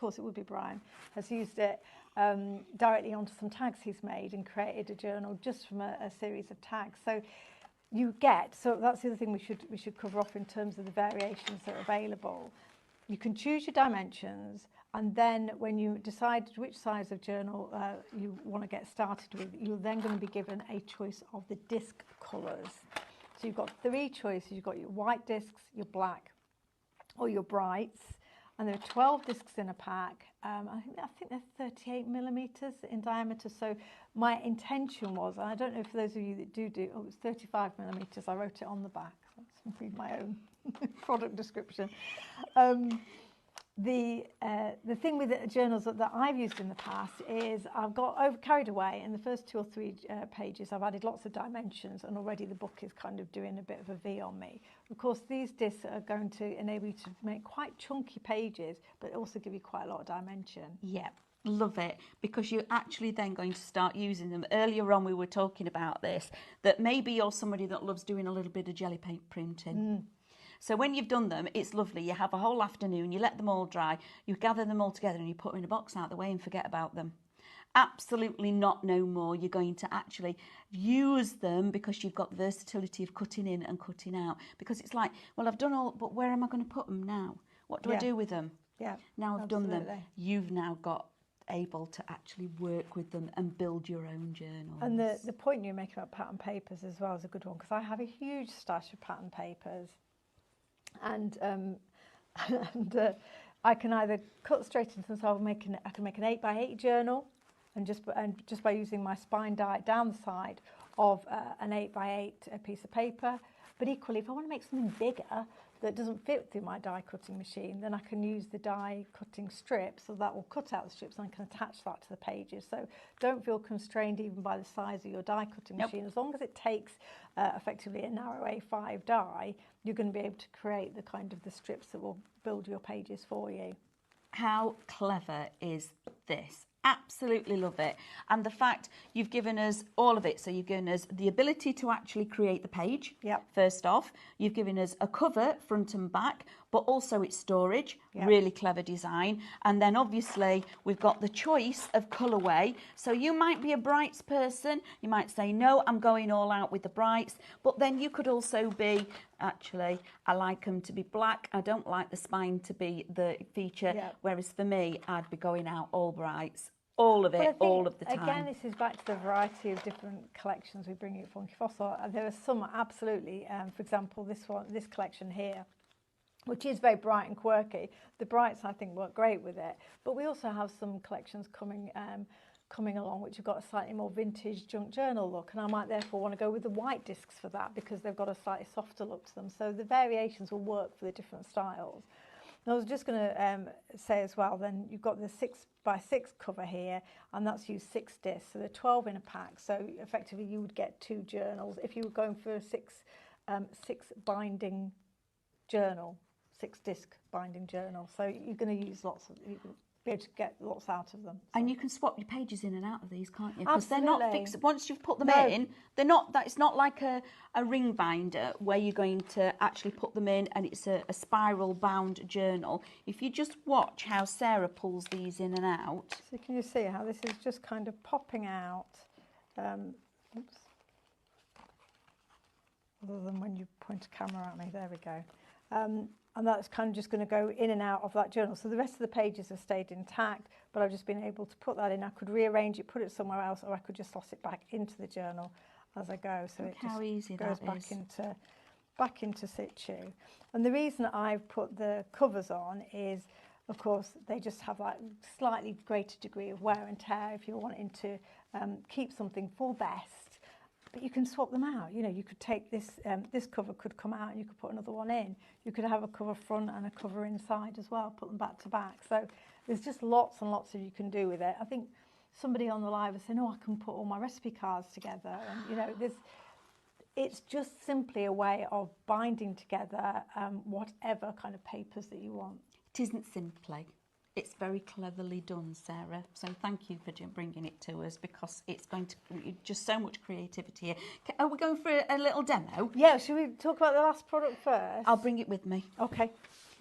course it would be Brian, has used it directly onto some tags he's made and created a journal just from a series of tags. So so that's the other thing we should cover off in terms of the variations that are available. You can choose your dimensions, and then when you decide which size of journal you want to get started with, you're then going to be given a choice of the disc colours. So you've got 3 choices. You've got your white discs, your black, or your brights, and there are 12 discs in a pack. I think they're 38 millimetres in diameter. So my intention was, and I don't know for those of you that do, it was 35 millimetres. I wrote it on the back. Let's read my own product description. The thing with the journals that I've used in the past is I've got carried away in the first 2 or 3 pages. I've added lots of dimensions, and already the book is kind of doing a bit of a V on me. Of course, these discs are going to enable you to make quite chunky pages, but also give you quite a lot of dimension. Yeah. Love it, because you're actually then going to start using them. Earlier on we were talking about this, that maybe you're somebody that loves doing a little bit of jelly paint printing. So when you've done them, it's lovely. You have a whole afternoon, you let them all dry, you gather them all together and you put them in a box out the way and forget about them. Absolutely not, no more. You're going to actually use them because you've got the versatility of cutting in and cutting out. Because it's like, well, I've done all, but where am I going to put them now? What do I do with them? Yeah, now I've done them. You've now got able to actually work with them and build your own journals. And the point you make about pattern papers as well is a good one, because I have a huge stash of pattern papers, and I can either cut straight into them, so I can make an 8x8 journal, and just by using my spine die down the side of an 8x8 piece of paper. But equally, if I want to make something bigger that doesn't fit through my die cutting machine, then I can use the die cutting strip, so that will cut out the strips and I can attach that to the pages. So don't feel constrained even by the size of your die cutting machine. As long as it takes effectively a narrow A5 die, you're going to be able to create the kind of the strips that will build your pages for you. How clever is this? Absolutely love it. And the fact you've given us all of it. So you've given us the ability to actually create the page. First off, you've given us a cover front and back, but also its storage. Really clever design. And then obviously we've got the choice of colourway. So you might be a brights person. You might say, no, I'm going all out with the brights. But then you could also be, actually, I like them to be black. I don't like the spine to be the feature. Whereas for me, I'd be going out all brights. All of it, all of the time. Again, this is back to the variety of different collections we bring at Funky Fossil. There are some absolutely, for example, this collection here, which is very bright and quirky. The brights, I think, work great with it. But we also have some collections coming along which have got a slightly more vintage junk journal look, and I might therefore want to go with the white discs for that because they've got a slightly softer look to them. So the variations will work for the different styles. And I was just going to say as well, then you've got the 6x6 cover here, and that's used 6 discs, so they're 12 in a pack. So effectively, you would get 2 journals if you were going for a 6 binding journal, 6 disc binding journal. So you're going to use lots of. You can be able to get lots out of them. So. And you can swap your pages in and out of these, can't you? Because they're not fixed. Once you've put them in, they're not. It's not like a ring binder where you're going to actually put them in and it's a spiral bound journal. If you just watch how Sarah pulls these in and out. So can you see how this is just kind of popping out? Oops. Other than when you point a camera at me, there we go. And that's kind of just going to go in and out of that journal. So the rest of the pages have stayed intact, but I've just been able to put that in. I could rearrange it, put it somewhere else, or I could just slot it back into the journal as I go. So Look it just how easy goes that back into situ. And the reason I've put the covers on is, of course, they just have that slightly greater degree of wear and tear if you're wanting to keep something for best. But you can swap them out. You know, you could take this cover could come out and you could put another one in. You could have a cover front and a cover inside as well, put them back to back. So there's just lots and lots of you can do with it. I think somebody on the live was saying, oh, I can put all my recipe cards together. And, you know, it's just simply a way of binding together whatever kind of papers that you want. It isn't simply. It's very cleverly done, Sarah. So thank you for bringing it to us, because it's going to just so much creativity here. Are we going for a little demo? Yeah, should we talk about the last product first? I'll bring it with me. Okay.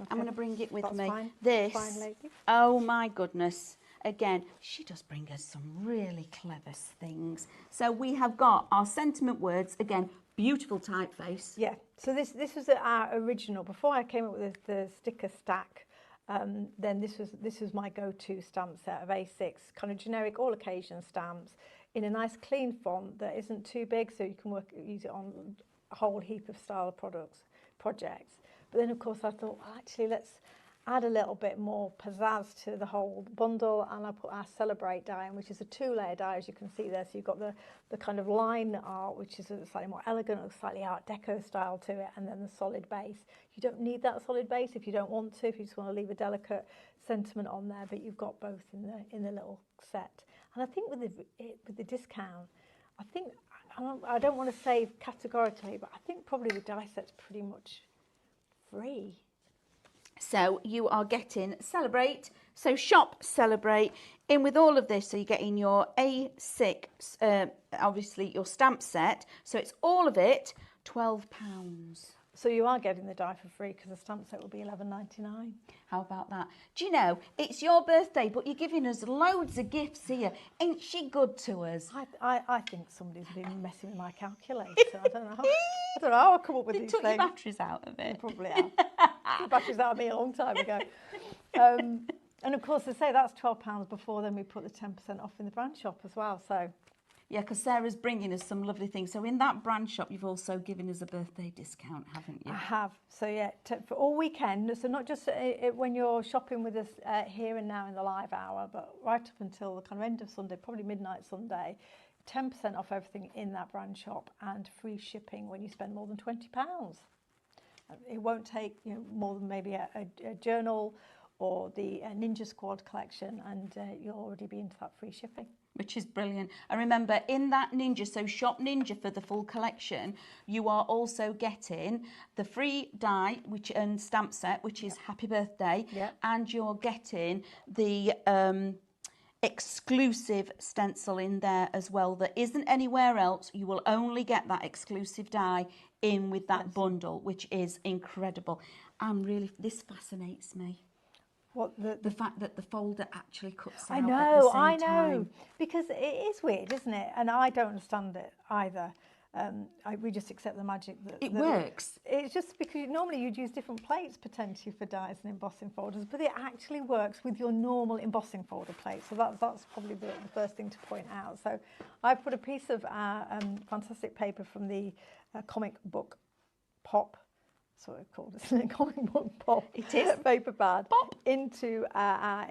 I'm going to bring it with That's me. fine. This, Fine, lady. oh my goodness. Again, she does bring us some really clever things. So we have got our sentiment words, again, beautiful typeface. Yeah, so this was our original. Before I came up with the sticker stack, then this was my go-to stamp set of A6, kind of generic all occasion stamps in a nice clean font that isn't too big, so you can use it on a whole heap of style projects. But then of course I thought, well, actually let's add a little bit more pizzazz to the whole bundle, and I put our Celebrate die in, which is a 2-layer die, as you can see there. So you've got the kind of line art, which is a slightly more elegant, or slightly Art Deco style to it, and then the solid base. You don't need that solid base if you don't want to, if you just want to leave a delicate sentiment on there, but you've got both in the little set. And I think with the discount, I don't want to say categorically, but I think probably the die set's pretty much free. So you are getting Celebrate, so shop Celebrate in with all of this. So you're getting your A6, obviously your stamp set. So it's all of it, £12. So you are getting the die for free, because the stamp set will be $11.99. How about that? Do you know, it's your birthday, but you're giving us loads of gifts here. Ain't she good to us? I think somebody's been messing with my calculator. I don't know how I come up with these Took things. your batteries out of it. You probably have. The batteries out of me a long time ago. And of course, I say that's £12 before then we put the 10% off in the brand shop as well. So yeah, because Sarah's bringing us some lovely things. So in that brand shop, you've also given us a birthday discount, haven't you? I have. So yeah, for all weekend. So not just when you're shopping with us here and now in the live hour, but right up until the kind of end of Sunday, probably midnight Sunday, 10% off everything in that brand shop, and free shipping when you spend more than £20. It won't take more than maybe a journal or the Ninja Squad collection, and you'll already be into that free shipping. Which is brilliant. And remember, in that Ninja, so shop Ninja for the full collection, you are also getting the free die and stamp set, which is Happy Birthday, and you're getting the exclusive stencil in there as well that isn't anywhere else. You will only get that exclusive die in with that bundle, which is incredible. And really, this fascinates me. What the fact that the folder actually cuts out I at know, the same I know, time. because it is weird, isn't it? And I don't understand it either. We just accept the magic that it works. It's just because normally you'd use different plates potentially for dies and embossing folders, but it actually works with your normal embossing folder plate. So that's probably the first thing to point out. So I put a piece of our fantastic paper from the comic book Pop. That's what it's called, isn't it? Comic book Pop. It is. Paper pad. Pop. Into our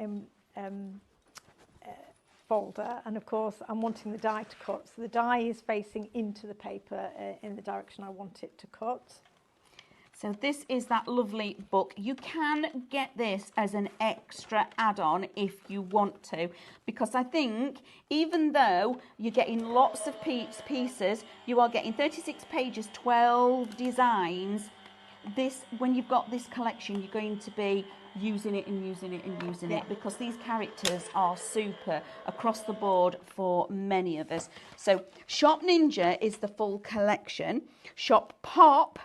folder, and of course I'm wanting the die to cut, so the die is facing into the paper in the direction I want it to cut. So this is that lovely book. You can get this as an extra add-on if you want to, because I think even though you're getting lots of pieces, you are getting 36 pages, 12 designs. This, when you've got this collection, you're going to be using it and using it and using it, because these characters are super across the board for many of us. So Shop Ninja is the full collection. Shop Pop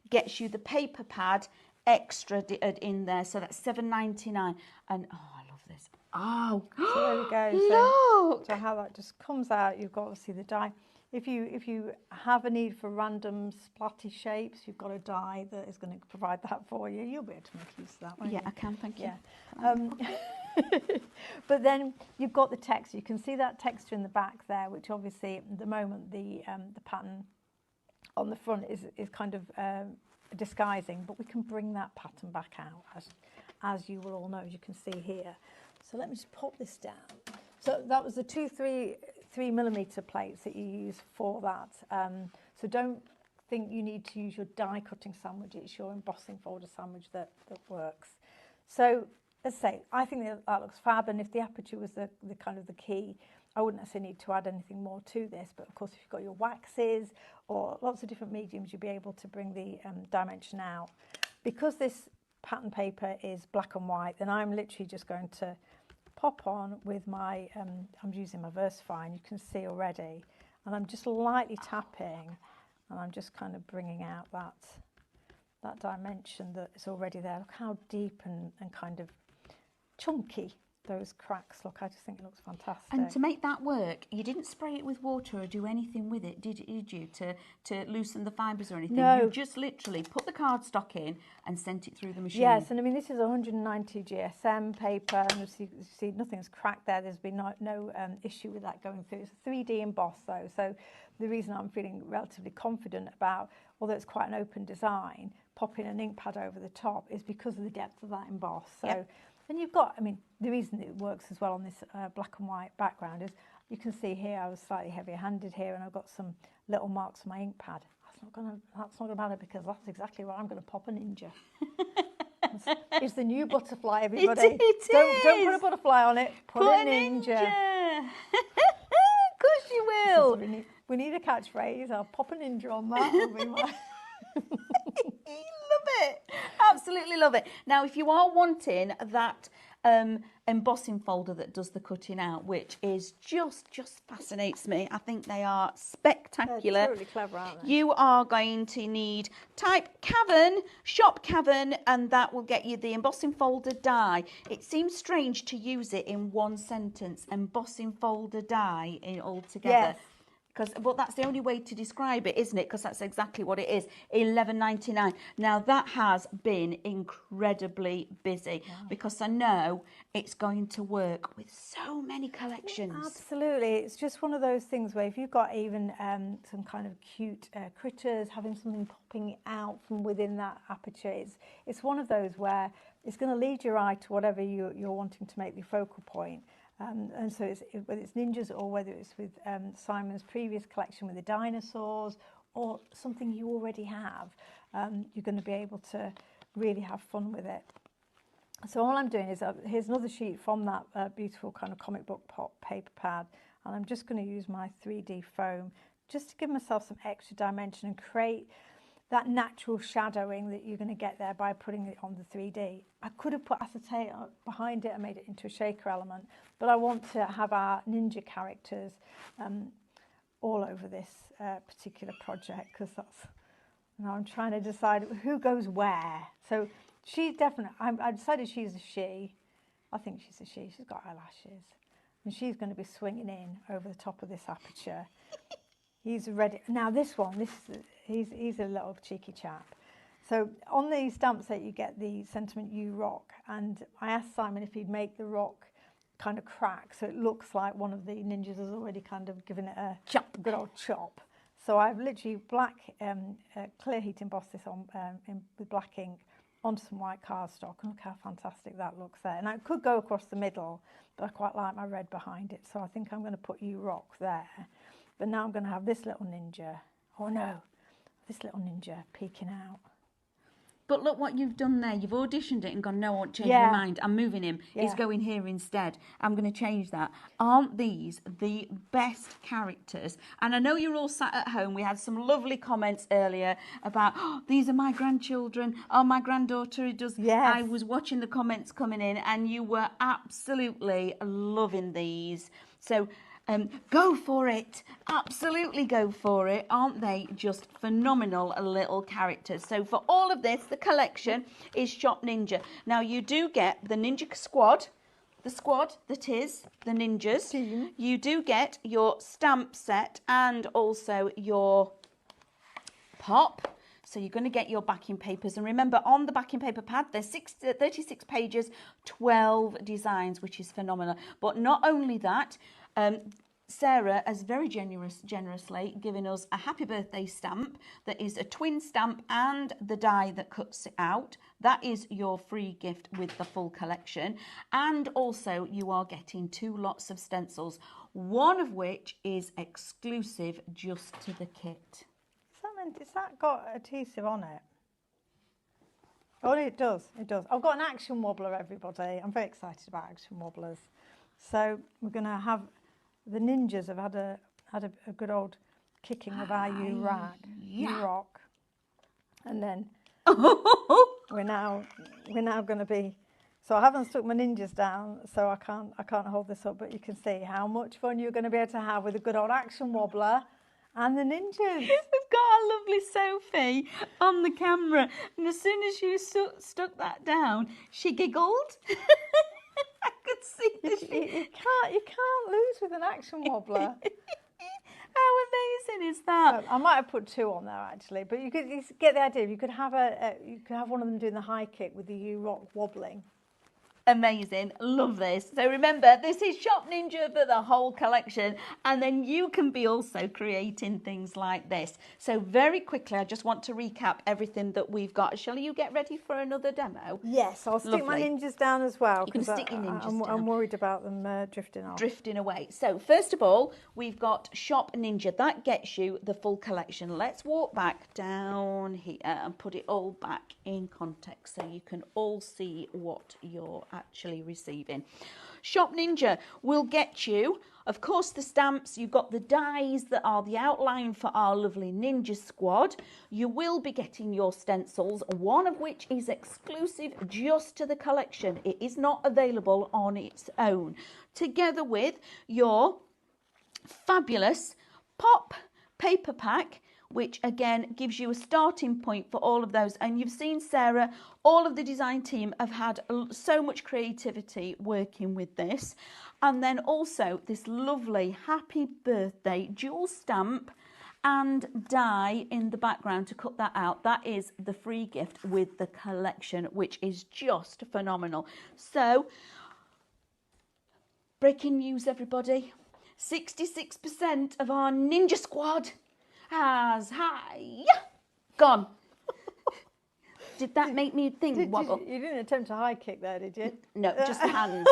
gets you the paper pad extra in there, so that's $7.99. And oh, I love this. Oh, so there we go. Look. So how that just comes out, you've got obviously the die. If you have a need for random splatty shapes, you've got a die that is going to provide that for you. You'll be able to make use of that, won't you? Yeah, I can, thank you. Yeah. But then you've got the text. You can see that texture in the back there, which obviously at the moment the pattern on the front is kind of disguising, but we can bring that pattern back out, as you will all know, as you can see here. So let me just pop this down. So that was the 3mm plates that you use for that. So don't think you need to use your die cutting sandwich. It's your embossing folder sandwich that works. So as I say, I think that looks fab, and if the aperture was the kind of the key, I wouldn't necessarily need to add anything more to this, but of course if you've got your waxes or lots of different mediums, you'll be able to bring the dimension out. Because this pattern paper is black and white, then I'm literally just going to pop on with my, I'm using my VersaFine, you can see already, and I'm just lightly tapping, and I'm just kind of bringing out that dimension that is already there. Look how deep and kind of chunky those cracks look. I just think it looks fantastic. And to make that work, you didn't spray it with water or do anything with it, did you, to loosen the fibres or anything? No. You just literally put the cardstock in and sent it through the machine. Yes, and I mean, this is 190 GSM paper, and you see nothing's cracked there. There's been no issue with that going through. It's a 3D emboss though, so the reason I'm feeling relatively confident about, although it's quite an open design, popping an ink pad over the top is because of the depth of that emboss. So. Yep. And you've got, I mean, the reason it works as well on this black and white background is you can see here I was slightly heavier handed here, and I've got some little marks on my ink pad. That's not gonna matter, because that's exactly where I'm gonna pop a ninja. It's the new butterfly, everybody. Don't put a butterfly on it. Put a ninja. Of course you will. We need a catchphrase. I'll pop a ninja on that. Will be my Love it, absolutely love it. Now, if you are wanting that embossing folder that does the cutting out, which is just fascinates me, I think they are spectacular. They're totally clever, aren't they? You are going to need type Cavan, shop Cavan, and that will get you the embossing folder die. It seems strange to use it in one sentence, embossing folder die all together. Yes. But that's the only way to describe it, isn't it? Because that's exactly what it is. $11.99. Now that has been incredibly busy, because I know it's going to work with so many collections. Absolutely, it's just one of those things where if you've got even some kind of cute critters, having something popping out from within that aperture, it's one of those where it's going to lead your eye to whatever you're wanting to make the focal point. And so whether it's ninjas or whether it's with Simon's previous collection with the dinosaurs or something you already have, you're going to be able to really have fun with it. So all I'm doing is, here's another sheet from that beautiful kind of comic book pop paper pad, and I'm just going to use my 3D foam just to give myself some extra dimension and create that natural shadowing that you're going to get there by putting it on the 3D. I could have put acetate behind it and made it into a shaker element, but I want to have our ninja characters all over this particular project, because I'm trying to decide who goes where. So she's definitely, I decided she's a she. I think she's a she. She's got eyelashes, and she's going to be swinging in over the top of this aperture. He's ready. Now this one, he's a little cheeky chap. So on the stamp set you get the Sentiment You Rock, and I asked Simon if he'd make the rock kind of crack so it looks like one of the ninjas has already kind of given it a good old chop. So I've literally clear heat embossed this on with black ink onto some white cardstock, and look how fantastic that looks there. And I could go across the middle, but I quite like my red behind it, so I think I'm going to put You Rock there. But now I'm going to have this little ninja, oh no, this little ninja peeking out. But look what you've done there. You've auditioned it and gone, no, I won't change my mind. I'm moving him. He's going here instead. I'm going to change that. Aren't these the best characters? And I know you're all sat at home. We had some lovely comments earlier about, oh, these are my grandchildren. Oh, my granddaughter does. Yes. I was watching the comments coming in, and you were absolutely loving these. So go for it. Absolutely go for it. Aren't they just phenomenal little characters? So for all of this, the collection is Shop Ninja. Now you do get the Ninja Squad, the squad that is the ninjas. You do get your stamp set and also your pop. So you're going to get your backing papers. And remember, on the backing paper pad, there's 36 pages, 12 designs, which is phenomenal. But not only that, Sarah has very generously given us a happy birthday stamp that is a twin stamp and the die that cuts it out. That is your free gift with the full collection. And also you are getting 2 lots of stencils, one of which is exclusive just to the kit. Has that got adhesive on it? Oh, it does. It does. I've got an action wobbler, everybody. I'm very excited about action wobblers. So we're going to have the ninjas have had a good old kicking of our You Rock, and then we're now going to be. So I haven't stuck my ninjas down, so I can't hold this up, but you can see how much fun you're going to be able to have with a good old action wobbler and the ninjas. We've got our lovely Sophie on the camera, and as soon as you stuck that down, she giggled. I could see that You can't lose with an action wobbler. How amazing is that? So I might have put 2 on there actually, but you get the idea. You could have one of them doing the high kick with the U-Rock wobbling. Amazing, love this. So remember, this is Shop Ninja for the whole collection, and then you can be also creating things like this. So very quickly, I just want to recap everything that we've got. Shall you get ready for another demo? Yes, I'll stick my ninjas down as well. You can stick your ninjas down. I'm worried about them drifting off. Drifting away. So first of all, we've got Shop Ninja. That gets you the full collection. Let's walk back down here and put it all back in context so you can all see what you're actually receiving. Shop Ninja will get you, of course, the stamps. You've got the dies that are the outline for our lovely ninja squad. You will be getting your stencils, one of which is exclusive just to the collection. It is not available on its own, together with your fabulous pop paper pack, which again gives you a starting point for all of those. And you've seen Sarah, all of the design team have had so much creativity working with this. And then also this lovely happy birthday dual stamp and die in the background to cut that out. That is the free gift with the collection, which is just phenomenal. So, breaking news, everybody. 66% of our ninja squad has gone. Did that make me think? You didn't attempt a high kick there, did you? No, just the hands.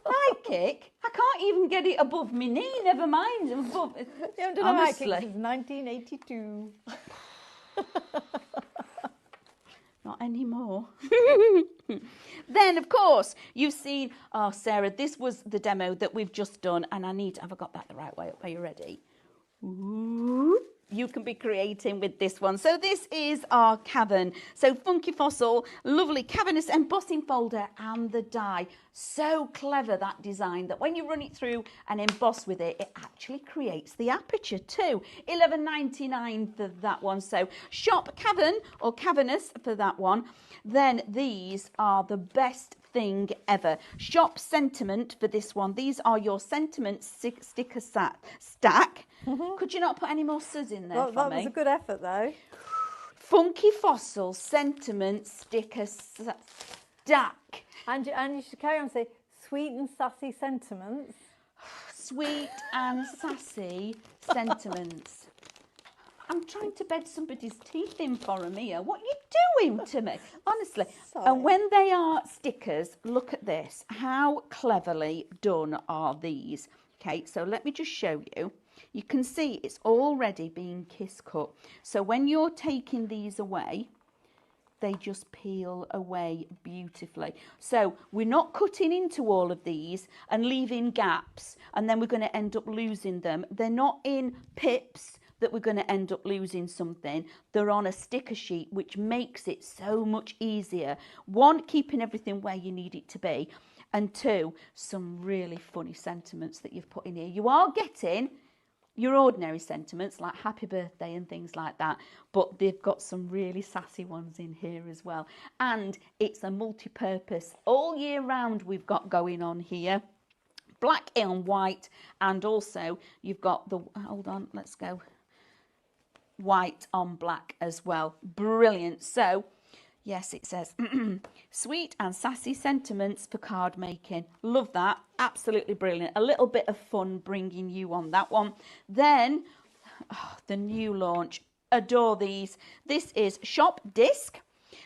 High kick? I can't even get it above my knee, never mind above. You haven't done a high kick since 1982. Not anymore. Then, of course, you've seen, oh, Sarah, this was the demo that we've just done, and have I got that the right way up? Are you ready? Ooh. You can be creating with this one. So this is our cavern. So Funky Fossil, lovely cavernous embossing folder and the die. So clever, that design, that when you run it through and emboss with it, it actually creates the aperture too. $11.99 for that one. So Shop Cavern or Cavernous for that one. Then these are the best thing ever. Shop Sentiment for this one. These are your sentiment sticker stack. Could you not put any more Sus in there for me? That was a good effort though. Funky Fossil Sentiment sticker stack. And you should carry on and say sweet and sassy sentiments. Sweet and sassy sentiments. I'm trying to bed somebody's teeth in for them here. What are you doing to me? Honestly. Sorry. And when they are stickers, look at this. How cleverly done are these? Okay, so let me just show you. You can see it's already being kiss cut. So when you're taking these away, they just peel away beautifully. So we're not cutting into all of these and leaving gaps, and then we're going to end up losing them. They're not in pips that we're going to end up losing something. They're on a sticker sheet, which makes it so much easier. One, keeping everything where you need it to be, and two, some really funny sentiments that you've put in here. You are getting your ordinary sentiments like happy birthday and things like that, but they've got some really sassy ones in here as well. And it's a multi-purpose all year round we've got going on here. Black and white, and also you've got the, hold on, let's go, white on black as well. Brilliant. So yes, it says sweet and sassy sentiments for card making. Love that. Absolutely brilliant. A little bit of fun bringing you on that one. Then the new launch. Adore these. This is Shop Disc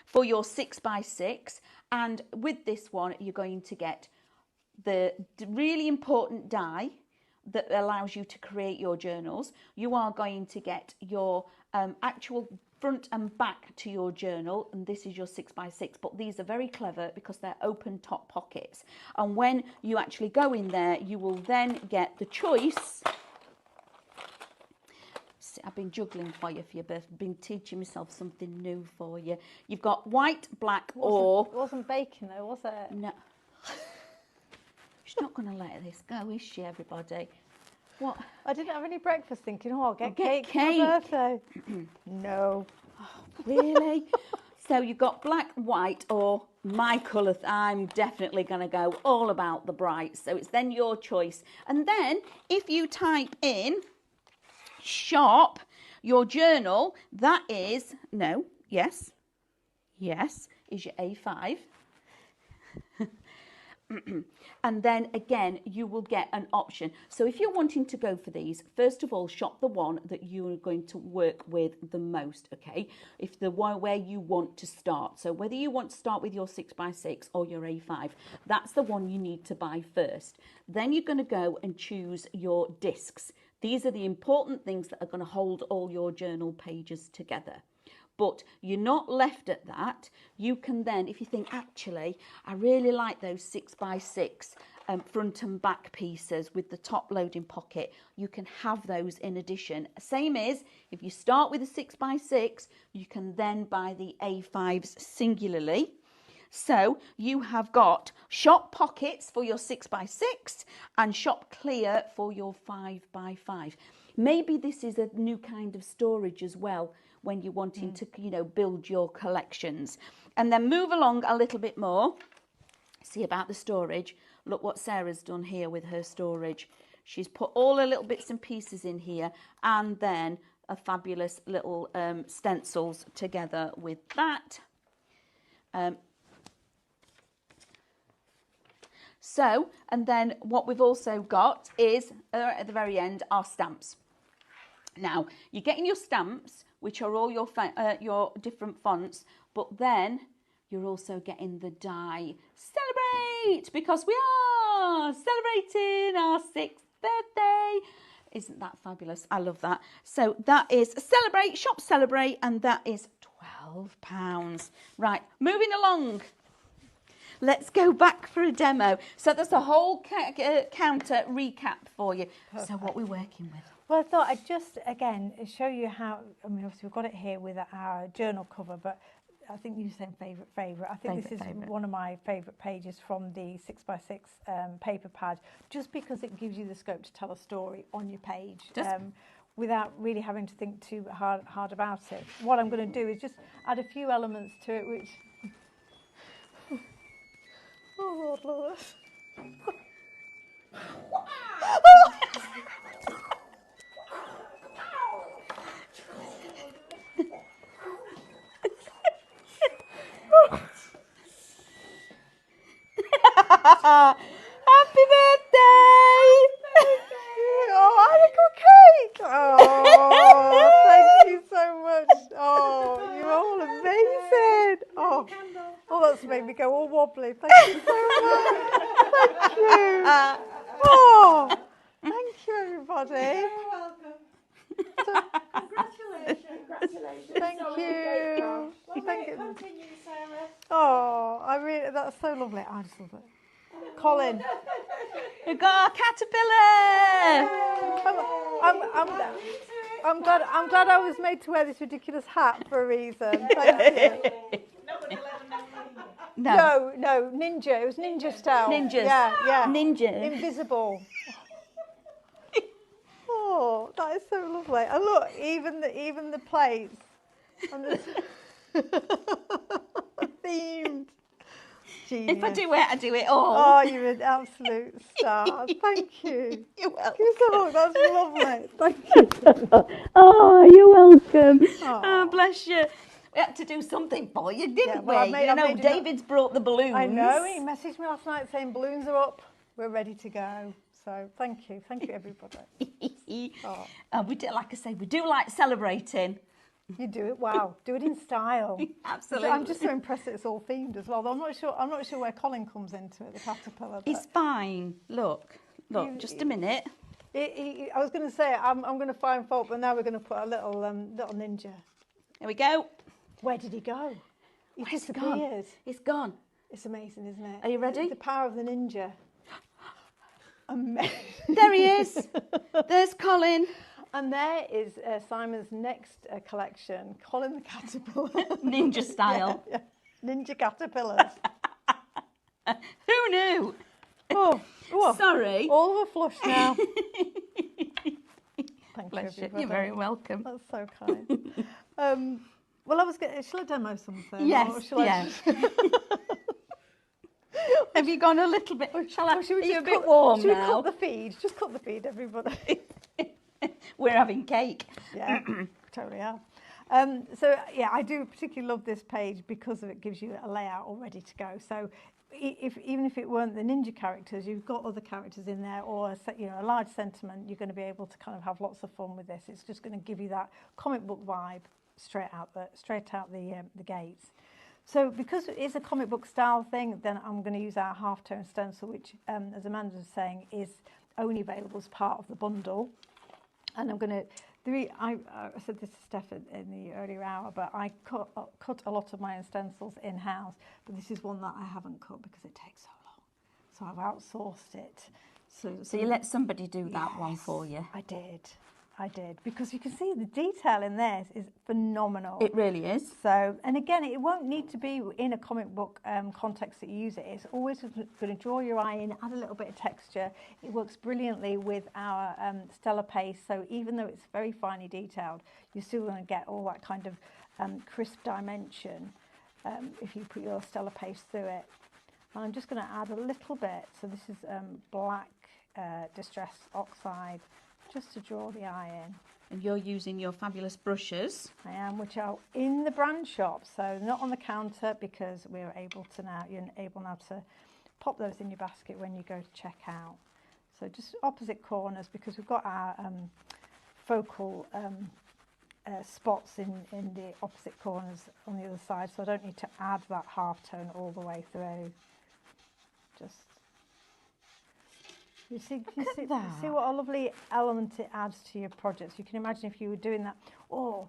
for your 6x6, and with this one you're going to get the really important die that allows you to create your journals. You are going to get your actual front and back to your journal, and this is your 6x6, but these are very clever because they're open top pockets, and when you actually go in there you will then get the choice. I've been juggling for you for your birthday. Been teaching myself something new for you. You've got white, black, or... It wasn't baking though, was it? No. She's not going to let this go, is she, everybody? What? I didn't have any breakfast thinking, oh, I'll get Get cake for my birthday. No. Really? So you've got black, white, or my colour. I'm definitely going to go all about the bright. So it's then your choice. And then if you type in shop, your journal, that is, yes, is your A5. And then again, you will get an option. So if you're wanting to go for these, first of all, shop the one that you're going to work with the most, okay? If the one where you want to start. So whether you want to start with your 6x6 or your A5, that's the one you need to buy first. Then you're going to go and choose your discs. These are the important things that are going to hold all your journal pages together. But you're not left at that. You can then, if you think, actually, I really like those 6x6 front and back pieces with the top loading pocket, you can have those in addition. Same as, if you start with a 6x6, you can then buy the A5s singularly. So you have got shop pockets for your 6x6 and shop clear for your 5x5. Maybe this is a new kind of storage as well when you're wanting to, build your collections. And then move along a little bit more. See about the storage. Look what Sarah's done here with her storage. She's put all her little bits and pieces in here and then a fabulous little stencils together with that. So, and then what we've also got is, at the very end, our stamps. Now, you're getting your stamps, which are all your different fonts, but then you're also getting the die. Celebrate! Because we are celebrating our 6th birthday. Isn't that fabulous? I love that. So that is Celebrate, Shop Celebrate, and that is £12. Right, moving along. Let's go back for a demo. So that's a whole counter recap for you. Perfect. So what we're working with. Well, I thought I'd just, again, show you how, obviously we've got it here with our journal cover, but I think you're saying favourite. I think this is one of my favourite pages from the 6x6 paper pad, just because it gives you the scope to tell a story on your page. Without really having to think too hard about it. What I'm going to do is just add a few elements to it, which... Oh, Lord, Lord. Happy birthday! Oh, I got cake! Oh, thank you so much. Oh, you're all amazing. Oh, that's made me go all wobbly. Thank you so much. Thank you. Oh, thank you, everybody. You're welcome. Congratulations. Thank you. Well, Thank you. continue, Sarah. Oh, that's so lovely. I just love it. Colin. We've got our caterpillar. I'm glad I was made to wear this ridiculous hat for a reason. Thank you. No, ninja. It was ninja style. Ninjas. Yeah. Ninja. Invisible. Oh, that is so lovely. And look, even the plates. Themed. Genius. If I do it, I do it all. Oh, you're an absolute star. Thank you. You're welcome. That's lovely. Thank you. Oh, you're welcome. Oh, bless you. We had to do something for you, didn't we? David's brought the balloons. I know. He messaged me last night saying balloons are up. We're ready to go. So thank you, everybody. We do, like I say, we do like celebrating. You do it, wow! Do it in style. Absolutely. I'm just so impressed that it's all themed as well. Though I'm not sure where Colin comes into it. The caterpillar. It's fine. Look. Just a minute. I was going to say I'm going to find fault, but now we're going to put a little ninja. There we go. Where did he go? He disappeared. It's gone. It's amazing, isn't it? Are you ready? The power of the ninja. Amazing. There he is. There's Colin. And there is Simon's next collection, Colin the Caterpillar. Ninja style. Yeah, yeah. Ninja caterpillars. Who knew? Oh, Sorry. all of a flush now. Thank Bless you. everybody. You're very welcome. That's so kind. Well, I was going. Shall I demo something? Yes, Or shall yeah. I Have you gone a little bit? Shall I? Or should we Are you just a bit cut, warm should now? we cut the feed? Just cut the feed, everybody. We're having cake. Yeah, totally are. So yeah, I do particularly love this page because it gives you a layout all ready to go. So even if it weren't the ninja characters, you've got other characters in there, or a large sentiment. You're going to be able to kind of have lots of fun with this. It's just going to give you that comic book vibe straight out the gates. So because it is a comic book style thing, then I'm going to use our half-tone stencil, which, as Amanda was saying, is only available as part of the bundle. And I'm going to, I said this to Steph in the earlier hour, but I cut a lot of my own stencils in-house, but this is one that I haven't cut because it takes so long. So I've outsourced it. So you let somebody do that one for you? I did, because you can see the detail in this is phenomenal. It really is. So, and again, it won't need to be in a comic book context that you use it. It's always going to draw your eye in, add a little bit of texture. It works brilliantly with our Stella paste. So even though it's very finely detailed, you're still going to get all that kind of crisp dimension if you put your Stella paste through it. And I'm just going to add a little bit. So this is black Distress Oxide, just to draw the eye in. And you're using your fabulous brushes. I am, which are in the brand shop, so not on the counter, because you're able now to pop those in your basket when you go to check out. So just opposite corners, because we've got our focal spots in the opposite corners on the other side, so I don't need to add that half tone all the way through. Just you see what a lovely element it adds to your projects. You can imagine if you were doing that, or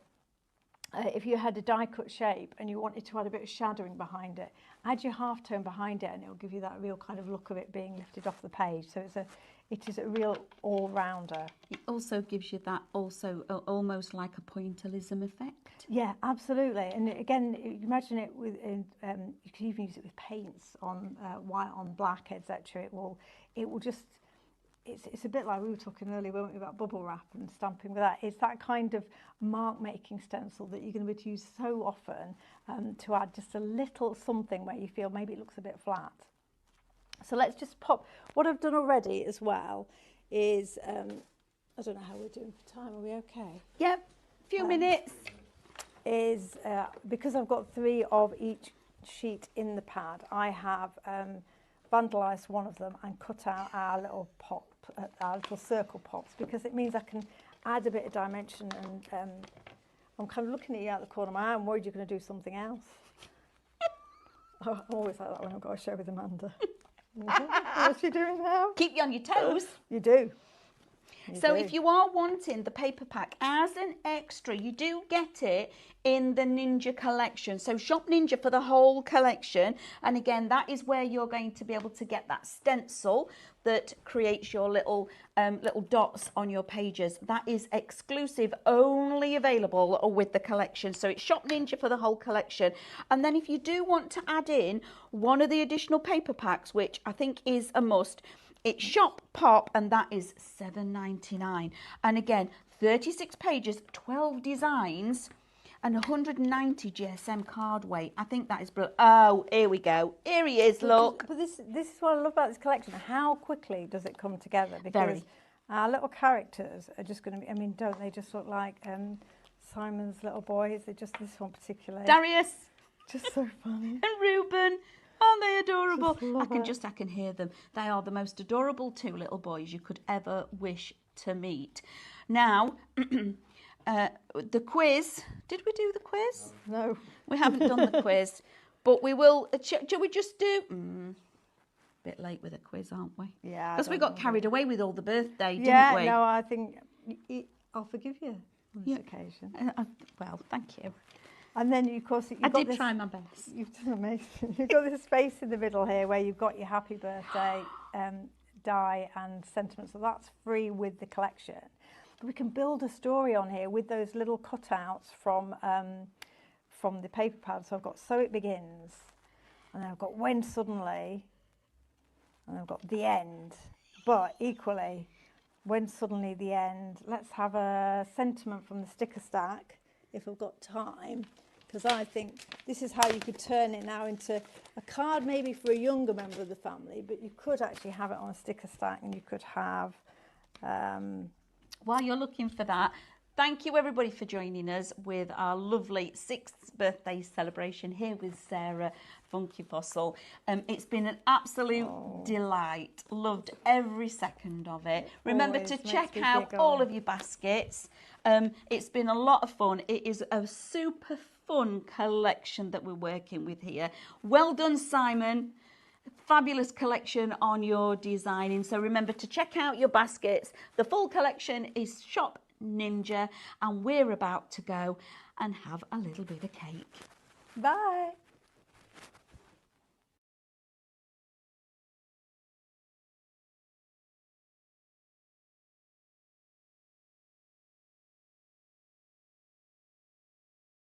if you had a die cut shape and you wanted to add a bit of shadowing behind it, add your half tone behind it and it'll give you that real kind of look of it being lifted off the page. So it is a real all-rounder. It also gives you that almost like a pointillism effect. Yeah, absolutely. And again, you imagine it with, you can even use it with paints on white on black, etc. It will just, it's a bit like we were talking earlier, weren't we, about bubble wrap and stamping with that. It's that kind of mark-making stencil that you're going to be able to use so often to add just a little something where you feel maybe it looks a bit flat. So let's just pop. What I've done already as well is, I don't know how we're doing for time. Are we okay? Yep, a few minutes. Is because I've got 3 of each sheet in the pad, I have vandalised one of them and cut out our little pop, our little circle pops, because it means I can add a bit of dimension. And I'm kind of looking at you out the corner of my eye. I'm worried you're going to do something else. I'm always like that when I've got a show with Amanda. What's she doing now? Keep you on your toes. You do. So if you are wanting the paper pack as an extra, you do get it in the Ninja collection. So shop Ninja for the whole collection. And again, that is where you're going to be able to get that stencil that creates your little dots on your pages. That is exclusive, only available with the collection. So it's shop Ninja for the whole collection. And then if you do want to add in one of the additional paper packs, which I think is a must, it's Shop Pop, and that is $7.99. And again, 36 pages, 12 designs, and 190 GSM card weight. I think that is brilliant. Oh, here we go. Here he is, look. But this is what I love about this collection. How quickly does it come together? Because Very. Our little characters are just going to be, I mean, don't they just look like Simon's little boys? They're just, this one particularly. Darius. Just so funny. And Reuben. Aren't they adorable? I can hear them. They are the most adorable 2 little boys you could ever wish to meet. Now, the quiz. Did we do the quiz? No. We haven't done the quiz, but we will. Shall we just do? Bit late with a quiz, aren't we? Yeah. Because we got carried away with all the birthday, didn't we? Yeah, no, I think I'll forgive you on this occasion. Well, thank you. And then, of course, I did try my best. You've done amazing. You've got this space in the middle here where you've got your happy birthday die and sentiment. So that's free with the collection. But we can build a story on here with those little cutouts from the paper pad. So I've got So It Begins, and then I've got When Suddenly, and I've got The End. But equally, When Suddenly, The End. Let's have a sentiment from the sticker stack, if I've got time, because I think this is how you could turn it now into a card, maybe for a younger member of the family, but you could actually have it on a sticker stack, and you could have... While you're looking for that, thank you everybody for joining us with our lovely 6th birthday celebration here with Sarah Funky Fossil. It's been an absolute delight. Loved every second of it. Remember Always to makes check me out giggle. all of your baskets. It's been a lot of fun. It is a super fun collection that we're working with here. Well done, Simon. Fabulous collection on your designing. So remember to check out your baskets. The full collection is Shop Ninja, and we're about to go and have a little bit of cake. Bye.